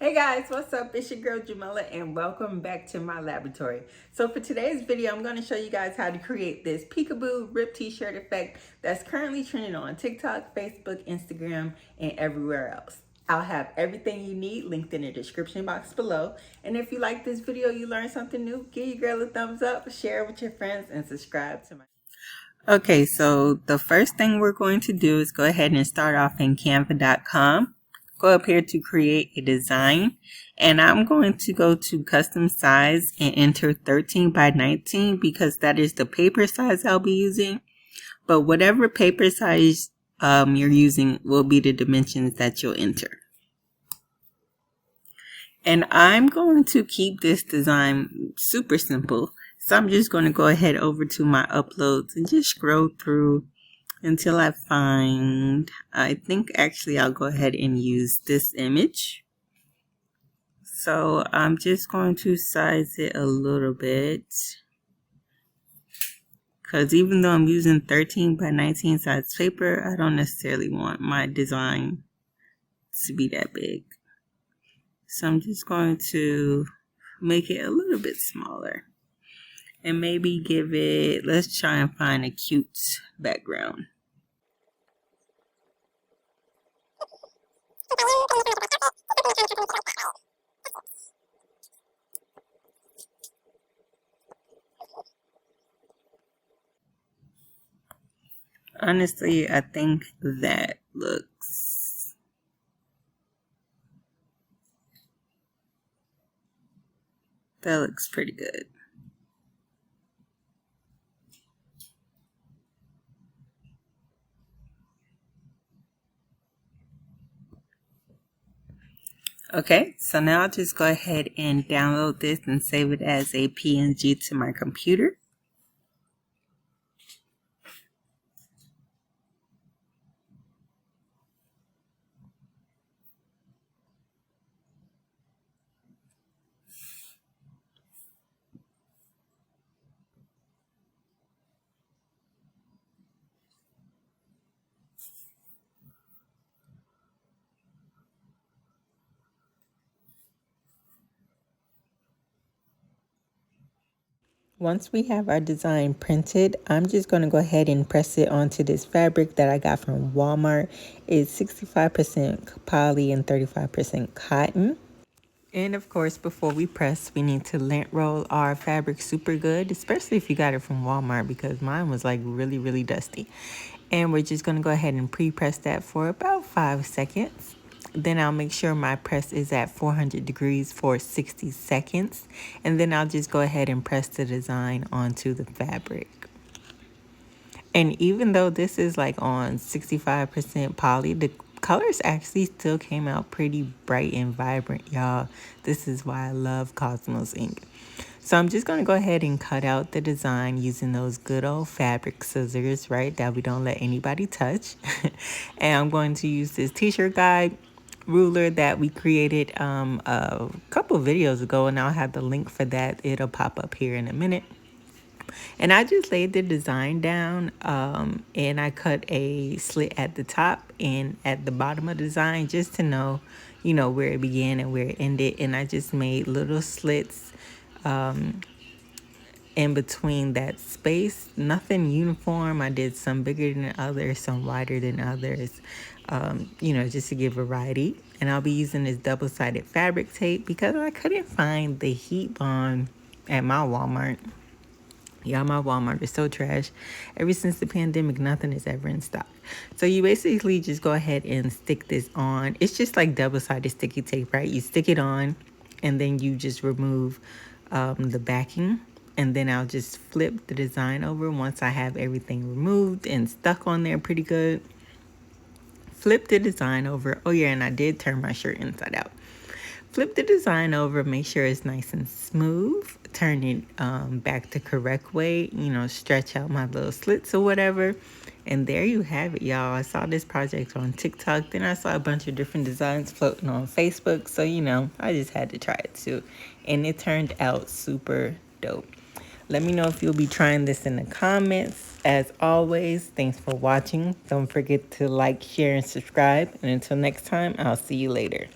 Hey guys, what's up? It's your girl Jamila and welcome back to my laboratory. So for today's video, I'm going to show you guys how to create this peekaboo rip t-shirt effect that's currently trending on TikTok, Facebook, Instagram, and everywhere else. I'll have everything you need linked in the description box below. And if you like this video, you learned something new, give your girl a thumbs up, share it with your friends, and subscribe to my Okay, so the first thing we're going to do is go ahead and start off in canva.com. Go up here to create a design, and I'm going to go to custom size and enter 13 by 19 because that is the paper size I'll be using. But whatever paper size you're using will be the dimensions that you'll enter. And I'm going to keep this design super simple. So I'm just going to go ahead over to my uploads and just scroll through until I find, I think actually I'll go ahead and use this image. So I'm just going to size it a little bit, because even though I'm using 13 by 19 size paper, I don't necessarily want my design to be that big. So I'm just going to make it a little bit smaller and maybe give it, let's try and find a cute background. Honestly, I think that looks pretty good. Okay, so now I'll just go ahead and download this and save it as a PNG to my computer. Once we have our design printed, I'm just going to go ahead and press it onto this fabric that I got from Walmart. It's 65% poly and 35% cotton. And of course, before we press, we need to lint roll our fabric super good, especially if you got it from Walmart, because mine was like really dusty. And we're just going to go ahead and pre-press that for about 5 seconds. Then I'll make sure my press is at 400 degrees for 60 seconds. And then I'll just go ahead and press the design onto the fabric. And even though this is like on 65% poly, the colors actually still came out pretty bright and vibrant, y'all. This is why I love Cosmos ink. So I'm just going to go ahead and cut out the design using those good old fabric scissors, right, that we don't let anybody touch. And I'm going to use this t-shirt guide ruler that we created a couple videos ago, and I'll have the link for that. It'll pop up here in a minute. And I just laid the design down and I cut a slit at the top and at the bottom of the design just to know, you know, where it began and where it ended. And I just made little slits in between that space. Nothing uniform. I did some bigger than others, some wider than others, you know, just to give variety. And I'll be using this double-sided fabric tape because I couldn't find the heat bond at my Walmart. Y'all, my Walmart is so trash. Ever since the pandemic, nothing is ever in stock. So you basically just go ahead and stick this on. It's just like double-sided sticky tape, right? You stick it on, and then you just remove the backing. And then I'll just flip the design over once I have everything removed and stuck on there pretty good. Flip the design over. Oh, yeah, and I did turn my shirt inside out. Flip the design over, make sure it's nice and smooth. Turn it back the correct way, you know, stretch out my little slits or whatever. And there you have it, y'all. I saw this project on TikTok. Then I saw a bunch of different designs floating on Facebook. So, you know, I just had to try it too. And it turned out super dope. Let me know if you'll be trying this in the comments. As always, thanks for watching. Don't forget to like, share, and subscribe. And until next time, I'll see you later.